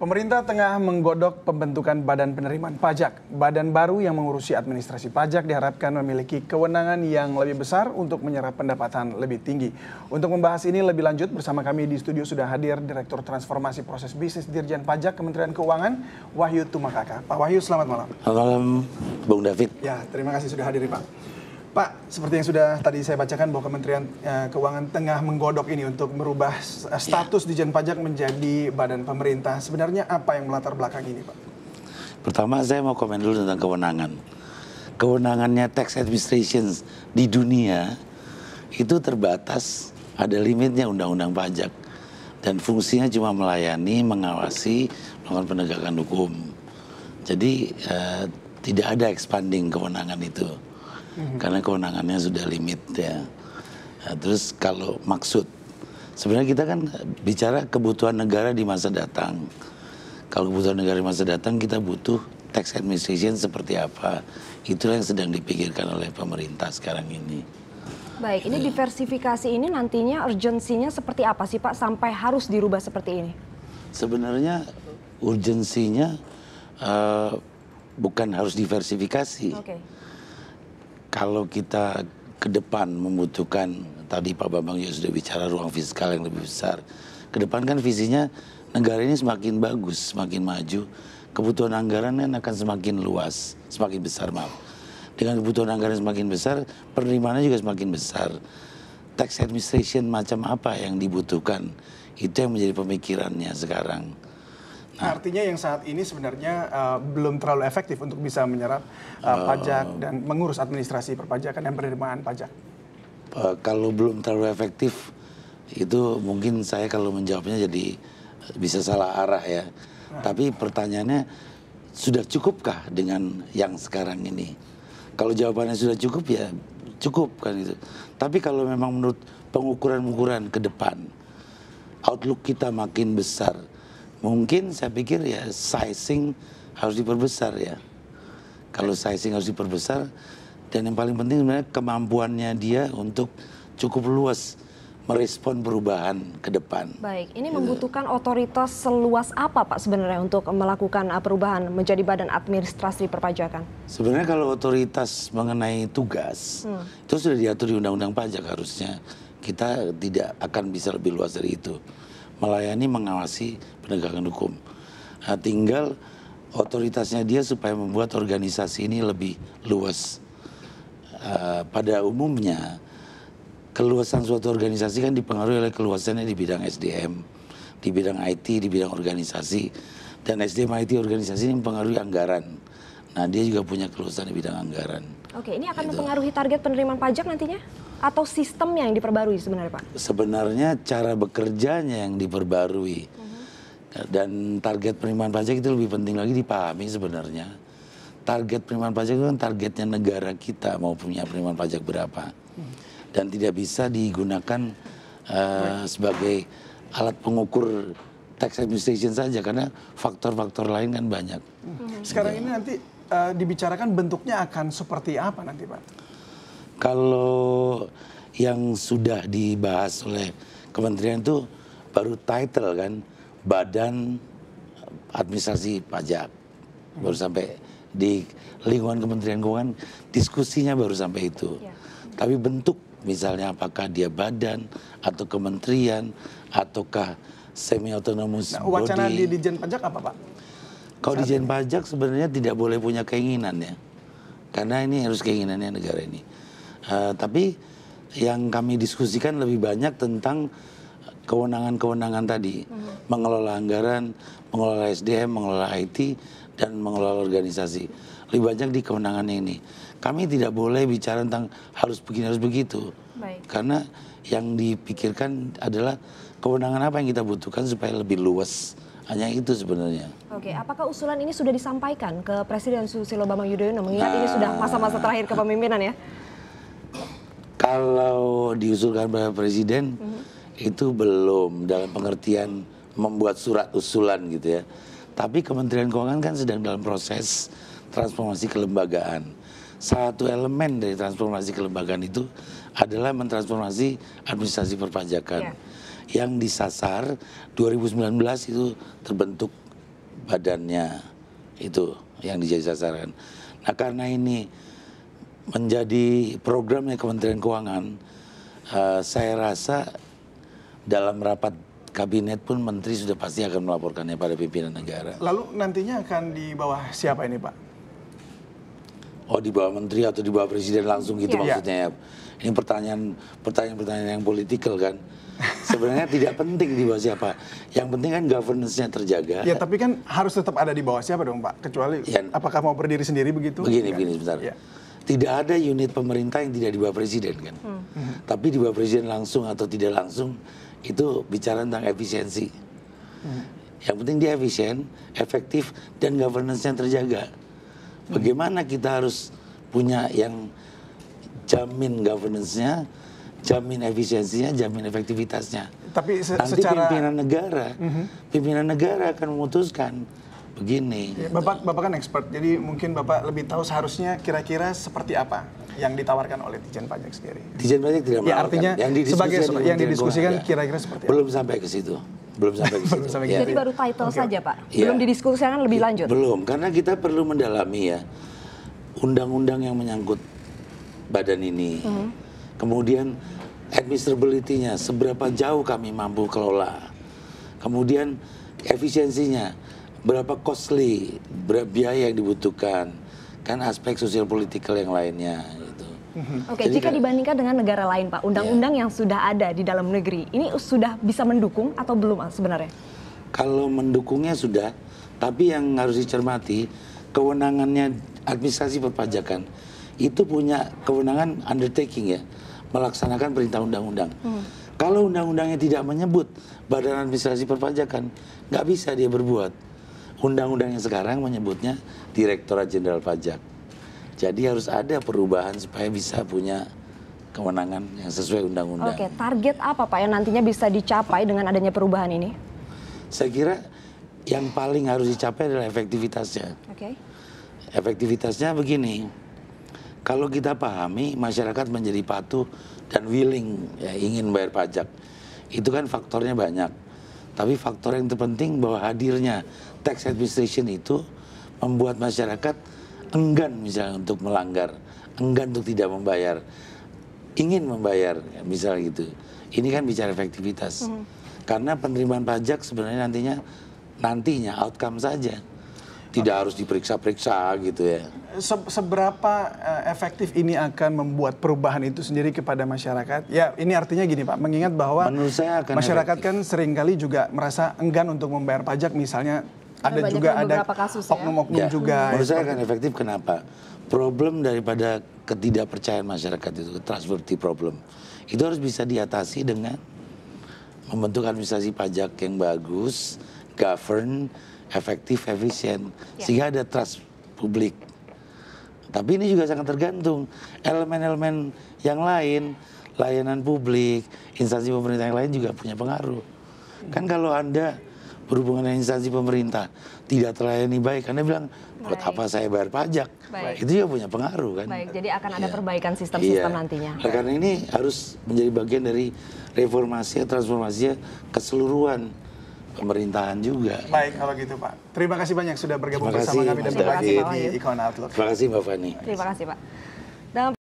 Pemerintah tengah menggodok pembentukan Badan Penerimaan Pajak. Badan baru yang mengurusi administrasi pajak diharapkan memiliki kewenangan yang lebih besar untuk menyerap pendapatan lebih tinggi. Untuk membahas ini lebih lanjut, bersama kami di studio sudah hadir Direktur Transformasi Proses Bisnis Dirjen Pajak Kementerian Keuangan, Wahyu Tumakaka. Pak Wahyu, selamat malam. Selamat malam, Bung David. Ya, terima kasih sudah hadir, Pak. Pak, seperti yang sudah tadi saya bacakan bahwa Kementerian Keuangan tengah menggodok ini untuk merubah status Dijen Pajak menjadi badan pemerintah. Sebenarnya apa yang melatar belakang ini, Pak? Pertama saya mau komen dulu tentang kewenangan. Kewenangannya tax administration di dunia itu terbatas, ada limitnya undang-undang pajak. Dan fungsinya cuma melayani, mengawasi, melakukan penegakan hukum. Jadi tidak ada expanding kewenangan itu. Karena kewenangannya sudah limit ya. Nah, terus kalau maksud, sebenarnya kita kan bicara kebutuhan negara di masa datang. Kalau kebutuhan negara di masa datang kita butuh tax administration seperti apa. Itulah yang sedang dipikirkan oleh pemerintah sekarang ini. Baik, ini diversifikasi ini nantinya urgensinya seperti apa sih Pak sampai harus dirubah seperti ini? Sebenarnya urgensinya bukan harus diversifikasi. Oke. Kalau kita ke depan membutuhkan, tadi Pak Bambang juga sudah bicara ruang fiskal yang lebih besar. Ke depan kan visinya negara ini semakin bagus, semakin maju. Kebutuhan anggaran kan akan semakin luas, semakin besar maaf. Dengan kebutuhan anggaran semakin besar, penerimaannya juga semakin besar. Tax administration macam apa yang dibutuhkan, itu yang menjadi pemikirannya sekarang. Artinya yang saat ini sebenarnya belum terlalu efektif untuk bisa menyerap pajak dan mengurus administrasi perpajakan dan penerimaan pajak. Kalau belum terlalu efektif, itu mungkin saya kalau menjawabnya jadi bisa salah arah ya. Tapi pertanyaannya, sudah cukupkah dengan yang sekarang ini? Kalau jawabannya sudah cukup ya cukup kan gitu. Tapi kalau memang menurut pengukuran-pengukuran ke depan, outlook kita makin besar, mungkin saya pikir ya sizing harus diperbesar ya. Kalau sizing harus diperbesar, dan yang paling penting sebenarnya kemampuannya dia untuk cukup luas merespon perubahan ke depan. Baik, ini membutuhkan otoritas seluas apa Pak sebenarnya untuk melakukan perubahan menjadi badan administrasi perpajakan? Sebenarnya kalau otoritas mengenai tugas, itu sudah diatur di Undang-Undang Pajak harusnya. Kita tidak akan bisa lebih luas dari itu. Melayani, mengawasi penegakan hukum. Nah, tinggal otoritasnya dia supaya membuat organisasi ini lebih luas. Pada umumnya, keluasan suatu organisasi kan dipengaruhi oleh keluasannya di bidang SDM, di bidang IT, di bidang organisasi. Dan SDM IT organisasi ini mempengaruhi anggaran. Nah, dia juga punya keluasan di bidang anggaran. Oke, ini akan mempengaruhi target penerimaan pajak nantinya? Atau sistemnya yang diperbarui sebenarnya Pak? Sebenarnya cara bekerjanya yang diperbarui. Dan target penerimaan pajak itu lebih penting lagi dipahami sebenarnya. Target penerimaan pajak itu kan targetnya negara kita mau punya penerimaan pajak berapa. Dan tidak bisa digunakan sebagai alat pengukur tax administration saja karena faktor-faktor lain kan banyak. Sekarang ini nanti dibicarakan bentuknya akan seperti apa nanti Pak? Kalau yang sudah dibahas oleh kementerian itu baru title kan, Badan Administrasi Pajak. Baru sampai di lingkungan Kementerian Keuangan diskusinya baru sampai itu. Ya. Tapi bentuk misalnya apakah dia badan atau kementerian ataukah semi autonomous body. Wacana di Dijen Pajak apa Pak? Kalau Dijen Pajak sebenarnya tidak boleh punya keinginan ya. Karena ini harus keinginannya negara ini. Tapi yang kami diskusikan lebih banyak tentang kewenangan-kewenangan tadi. Mengelola anggaran, mengelola SDM, mengelola IT, dan mengelola organisasi. Lebih banyak di kewenangannya ini. Kami tidak boleh bicara tentang harus begini, harus begitu. Baik. Karena yang dipikirkan adalah kewenangan apa yang kita butuhkan supaya lebih luas. Hanya itu sebenarnya. Oke, apakah usulan ini sudah disampaikan ke Presiden Susilo Bambang Yudhoyono mengingat ini sudah masa-masa terakhir kepemimpinan ya? Kalau diusulkan oleh Presiden, itu belum dalam pengertian membuat surat usulan gitu ya. Tapi Kementerian Keuangan kan sedang dalam proses transformasi kelembagaan. Satu elemen dari transformasi kelembagaan itu adalah mentransformasi administrasi perpajakan. Yang disasar 2019 itu terbentuk badannya, itu yang dijadi sasaran. Nah karena ini menjadi programnya Kementerian Keuangan, saya rasa dalam rapat kabinet pun menteri sudah pasti akan melaporkannya pada pimpinan negara. Lalu nantinya akan di bawah siapa ini Pak? Oh di bawah menteri atau di bawah presiden langsung gitu Iya. maksudnya ya. Ini pertanyaan yang politikal kan. Sebenarnya tidak penting di bawah siapa. Yang penting kan governance-nya terjaga. Ya tapi kan harus tetap ada di bawah siapa dong Pak? Kecuali Ya. apakah mau berdiri sendiri begitu? Begini sebentar. Ya. Tidak ada unit pemerintah yang tidak di bawah presiden kan. Tapi di bawah presiden langsung atau tidak langsung itu bicara tentang efisiensi. Yang penting dia efisien, efektif, dan governance-nya terjaga. Bagaimana kita harus punya yang jamin governance-nya, jamin efisiensinya, jamin efektivitasnya. Tapi Nanti secara pimpinan negara akan memutuskan begini. ya, Bapak kan expert, jadi mungkin Bapak lebih tahu seharusnya kira-kira seperti apa yang ditawarkan oleh Ditjen Pajak sendiri. Ditjen Pajak tidak Ya menawarkan. artinya sebagai yang didiskusikan Keuangan, kira-kira seperti apa? belum sampai ke situ. Belum sampai ke situ. Belum sampai ke Ya. Jadi baru title saja Pak, Iya. belum didiskusikan lebih lanjut. Belum, karena kita perlu mendalami ya undang-undang yang menyangkut badan ini. Kemudian administrability-nya, seberapa jauh kami mampu kelola. Kemudian efisiensinya, berapa costly, berapa biaya yang dibutuhkan. Kan aspek sosial politikal yang lainnya gitu. Oke, Jadi jika kan- dibandingkan dengan negara lain Pak, undang-undang yang sudah ada di dalam negeri, ini sudah bisa mendukung atau belum sebenarnya? Kalau mendukungnya sudah, tapi yang harus dicermati, kewenangannya administrasi perpajakan itu punya kewenangan undertaking ya, melaksanakan perintah undang-undang. Kalau undang-undangnya tidak menyebut badan administrasi perpajakan, nggak bisa dia berbuat. Undang-undang yang sekarang menyebutnya Direktorat Jenderal Pajak. Jadi harus ada perubahan supaya bisa punya kewenangan yang sesuai undang-undang. Oke, target apa Pak yang nantinya bisa dicapai dengan adanya perubahan ini? Saya kira yang paling harus dicapai adalah efektivitasnya. Oke. Efektivitasnya begini, kalau kita pahami masyarakat menjadi patuh dan willing ya, ingin bayar pajak, itu kan faktornya banyak. Tapi faktor yang terpenting bahwa hadirnya tax administration itu membuat masyarakat enggan misalnya untuk melanggar, enggan untuk tidak membayar, ingin membayar misalnya gitu. Ini kan bicara efektivitas. Karena penerimaan pajak sebenarnya nantinya outcome saja. Tidak harus diperiksa-periksa gitu ya. Seberapa efektif ini akan membuat perubahan itu sendiri kepada masyarakat? Ya, ini artinya gini Pak, mengingat bahwa Menurut saya akan masyarakat efektif. kan seringkali juga merasa enggan untuk membayar pajak, misalnya ada banyak juga ada beberapa kasus ya. oknum-oknum juga. Menurut saya akan efektif kenapa? Problem daripada ketidakpercayaan masyarakat itu, trustworthy problem, itu harus bisa diatasi dengan membentuk administrasi pajak yang bagus, govern, efektif, efisien, sehingga ada trust publik. Tapi ini juga sangat tergantung elemen-elemen yang lain, layanan publik, instansi pemerintah yang lain juga punya pengaruh. Kan kalau Anda berhubungan dengan instansi pemerintah tidak terlayani baik, Anda bilang, buat Baik. apa saya bayar pajak? Baik. Itu juga punya pengaruh kan. Baik, jadi akan ada Iya. perbaikan sistem-sistem Iya. nantinya. Nah, karena ini harus menjadi bagian dari reformasi, transformasi keseluruhan pemerintahan juga. Baik kalau gitu Pak. Terima kasih banyak sudah bergabung Terima bersama kasih, kami dan Mas berbagi David. di Icon Outlook. Terima kasih Mbak Fani. Terima kasih Pak.